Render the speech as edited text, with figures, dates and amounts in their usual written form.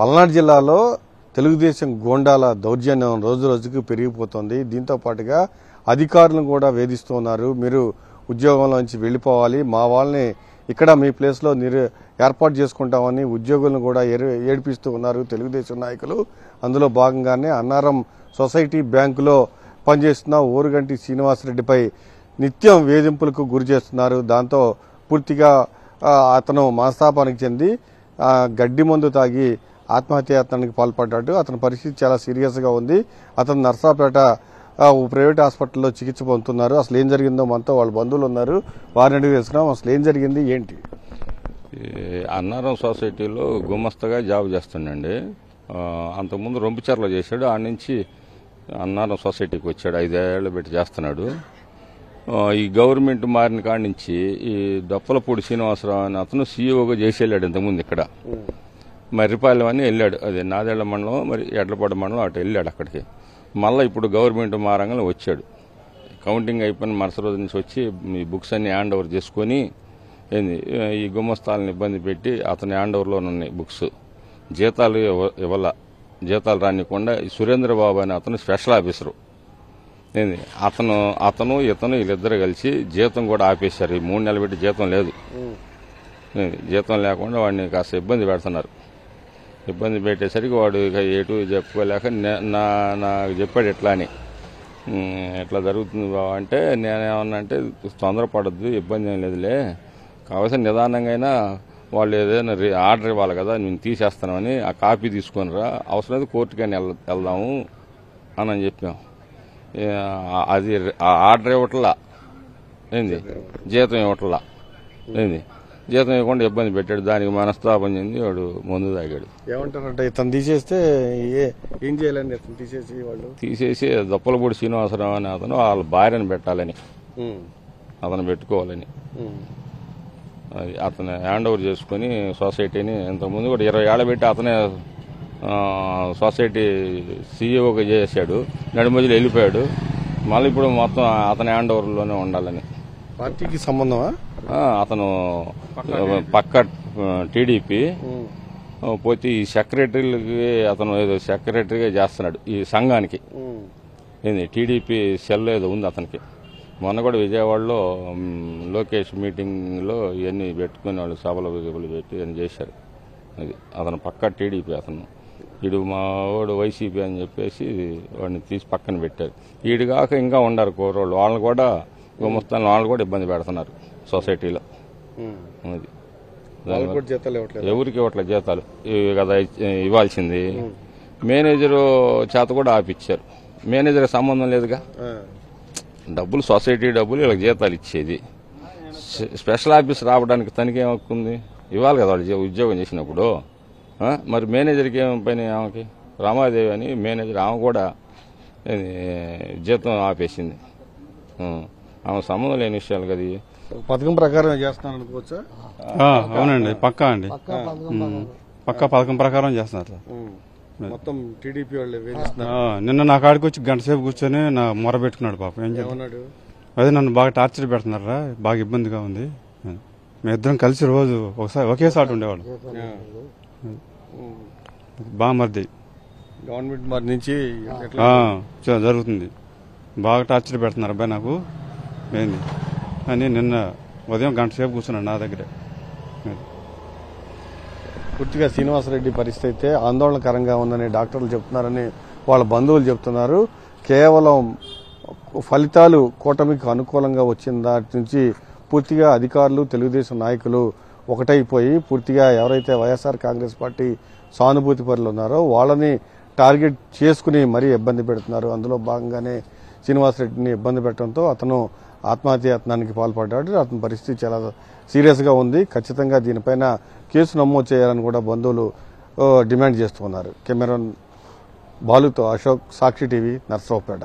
పల్నాడు జిల్లాలో తెలుగుదేశం గోండాల దౌర్జన్యం రోజు రోజుకు పెరిగిపోతుంది. దీంతో పాటుగా అధికారులను కూడా వేధిస్తున్నారు. మీరు ఉద్యోగంలోంచి వెళ్లిపోవాలి, మా వాళ్ళని ఇక్కడ మీ ప్లేస్లో ఏర్పాటు చేసుకుంటామని ఉద్యోగులను కూడా ఏడిపిస్తూ ఉన్నారు తెలుగుదేశం నాయకులు. అందులో భాగంగానే అన్నారం సొసైటీ బ్యాంకులో పనిచేస్తున్న ఓరుగంటి శ్రీనివాసరెడ్డిపై నిత్యం వేధింపులకు గురి చేస్తున్నారు. దాంతో పూర్తిగా అతను మనస్తాపానికి చెంది గడ్డి మందు తాగి ఆత్మహత్యాయత్నానికి పాల్పడ్డాడు. అతని పరిస్థితి చాలా సీరియస్ గా ఉంది. అతను నర్సాపేట ప్రైవేట్ హాస్పిటల్లో చికిత్స పొందుతున్నారు. అసలు ఏం జరిగిందో మనతో వాళ్ళ బంధువులు ఉన్నారు, వారిని అడిగి తెలుసుకున్నాం. అసలు ఏం జరిగింది ఏంటి? అన్నారం సొసైటీలో గుమస్తగా జాబ్ చేస్తుండండి. అంతకుముందు రొంపిచెర్లో చేశాడు. ఆ నుంచి అన్నారం సొసైటీకి వచ్చాడు. 5 ఏళ్లు పెట్టి చేస్తున్నాడు. ఈ గవర్నమెంట్ మారిన కాడి నుంచి ఈ దొప్పలపూడి శ్రీనివాసరావు అని అతను సీఈఓగా చేసి వెళ్ళాడు ఇంతకుముందు ఇక్కడ. మర్రిపాలెం అని వెళ్ళాడు. అది నాదేళ్ల మండలం, మరి ఎడ్లపాడు మండలం అటు వెళ్ళాడు అక్కడికి. మళ్ళీ ఇప్పుడు గవర్నమెంట్ మారంగానే వచ్చాడు. కౌంటింగ్ అయిపోయిన మరుసటి రోజు నుంచి వచ్చి ఈ బుక్స్ అన్ని హ్యాండ్ ఓవర్ చేసుకుని ఈ గుమస్తాలను ఇబ్బంది పెట్టి అతని హ్యాండ్ ఓవర్లో ఉన్నాయి బుక్స్. జీతాలు ఇవ్వాల, జీతాలు రానికుండా సురేంద్రబాబు అని అతను స్పెషల్ ఆఫీసరు. అతను ఇతను వీళ్ళిద్దరు కలిసి జీతం కూడా ఆపేశారు. ఈ 3 నెలలు పెట్టి జీతం లేదు. జీతం లేకుండా వాడిని కాస్త ఇబ్బంది పెడుతున్నారు. ఇబ్బంది పెట్టేసరికి వాడు ఇక ఎటు చెప్పుకోలేక నాకు చెప్పాడు ఎట్లా అని. ఎట్లా జరుగుతుంది బాబా అంటే నేనేమన్నా అంటే తొందరపడద్దు, ఇబ్బంది ఏం లేదులే, కావాల్సిన నిదానంగా అయినా వాళ్ళు ఏదైనా ఆర్డర్ ఇవ్వాలి కదా, నేను తీసేస్తానని ఆ కాపీ తీసుకొని రా, అవసరమైతే కోర్టుకైనా వెళ్దాము అని చెప్పాం. అది ఆర్డర్ ఇవ్వట్లా, జీతం ఇవ్వట్లా, జీతం ఇవ్వకుండా ఇబ్బంది పెట్టాడు. దానికి మనస్తాపం చెంది వాడు మందు తాగాడు. ఏమంటారంటే ఇతను తీసేస్తే ఏం చేయాలని తీసేసి దొప్పలపూడి శ్రీనివాసరావు అని అతను వాళ్ళ భార్యను పెట్టాలని, అతను పెట్టుకోవాలని అది అతను హ్యాండ్ ఓవర్ చేసుకుని సొసైటీని ఇంతకుముందు కూడా 20 ఏళ్ల పెట్టి అతనే సొసైటీ సీఈఓగా చేశాడు. నడిమధ్యలో వెళ్ళిపోయాడు. మళ్ళీ ఇప్పుడు మొత్తం అతని హ్యాండ్ ఓవర్లోనే ఉండాలని. పార్టీకి సంబంధమా? అతను పక్క టీడీపీ పోతే ఈ సెక్రటరీలకి అతను ఏదో సెక్రటరీగా చేస్తున్నాడు ఈ సంఘానికి. టీడీపీ సెల్ ఏదో ఉంది అతనికి. మొన్న కూడా విజయవాడలో లోకేష్ మీటింగ్లో ఇవన్నీ పెట్టుకుని వాళ్ళు సభలు పెట్టి ఇవన్నీ చేశారు. అది అతను పక్క టీడీపీ. అతను వీడు మా వాడు వైసీపీ అని చెప్పేసి వాడిని తీసి పక్కన పెట్టారు. వీడు కాక ఇంకా ఉండరు కూరవాళ్ళు, వాళ్ళని కూడా గుమస్తాను వాళ్ళు కూడా ఇబ్బంది పెడుతున్నారు సొసైటీలో. అది ఎవరికి ఇవ్వట్లేదు జీతాలు కదా ఇవ్వాల్సింది. మేనేజరు చేత కూడా ఆపిచ్చారు. మేనేజర్ సంబంధం లేదుగా, డబ్బులు సొసైటీ డబ్బులు వీళ్ళకి జీతాలు ఇచ్చేది. స్పెషల్ ఆఫీస్ రావడానికి తనకి ఏమవుతుంది, ఇవ్వాలి కదా వాళ్ళు ఉద్యోగం చేసినప్పుడు. మరి మేనేజర్కి ఏం పని ఆమెకి? రామాదేవి అని మేనేజర్, ఆమె కూడా జీతం ఆపేసింది. ఆమె సంబంధం లేని విషయాలు కదా. పథకం ప్రకారం చేస్తున్నాను అనుకోవచ్చా? అవునండి, పక్కా అండి, పక్కా పథకం ప్రకారం చేస్తున్నారు. మొత్తం టీడీపీ వాళ్ళు నిన్న నా కాడికి వచ్చి గంట సేపు కూర్చొని నా మొర పెట్టుకున్నాడు. పాపం ఏం చేస్తున్నాడు, అదే నన్ను బాగా టార్చర్ పెడుతున్నారా, బాగా ఇబ్బందిగా ఉంది. మేమిద్దరం కలిసి రోజు ఒకేసారి ఉండేవాళ్ళు. బామర్ది గవర్నమెంట్ మరి నుంచి జరుగుతుంది. బాగా టార్చర్ పెడుతున్నారు అబ్బాయి నాకు ఏంది అని నిన్న ఉదయం గంట సేపు కూర్చున్నాడు నా దగ్గరే. పూర్తిగా శ్రీనివాసరెడ్డి పరిస్థితి అయితే ఆందోళనకరంగా ఉందని డాక్టర్లు చెప్తున్నారని వాళ్ళ బంధువులు చెప్తున్నారు. కేవలం ఫలితాలు కూటమికి అనుకూలంగా వచ్చిన దాటి నుంచి పూర్తిగా అధికారులు తెలుగుదేశం నాయకులు ఒకటైపోయి పూర్తిగా ఎవరైతే వైఎస్ఆర్ కాంగ్రెస్ పార్టీ సానుభూతి పరులు ఉన్నారో వాళ్ళని టార్గెట్ చేసుకుని మరీ ఇబ్బంది పెడుతున్నారు. అందులో భాగంగానే శ్రీనివాసరెడ్డిని ఇబ్బంది పెట్టడంతో అతను ఆత్మహత్యాయత్నానికి పాల్పడ్డాడు. అతని పరిస్థితి చాలా సీరియస్ గా ఉంది. ఖచ్చితంగా దీనిపైన కేసు నమోదు చేయాలని కూడా బంధువులు డిమాండ్ చేస్తున్నారు. కెమెరాన్ బాలుతో అశోక్, సాక్షి టీవీ, నర్సరావుపేట.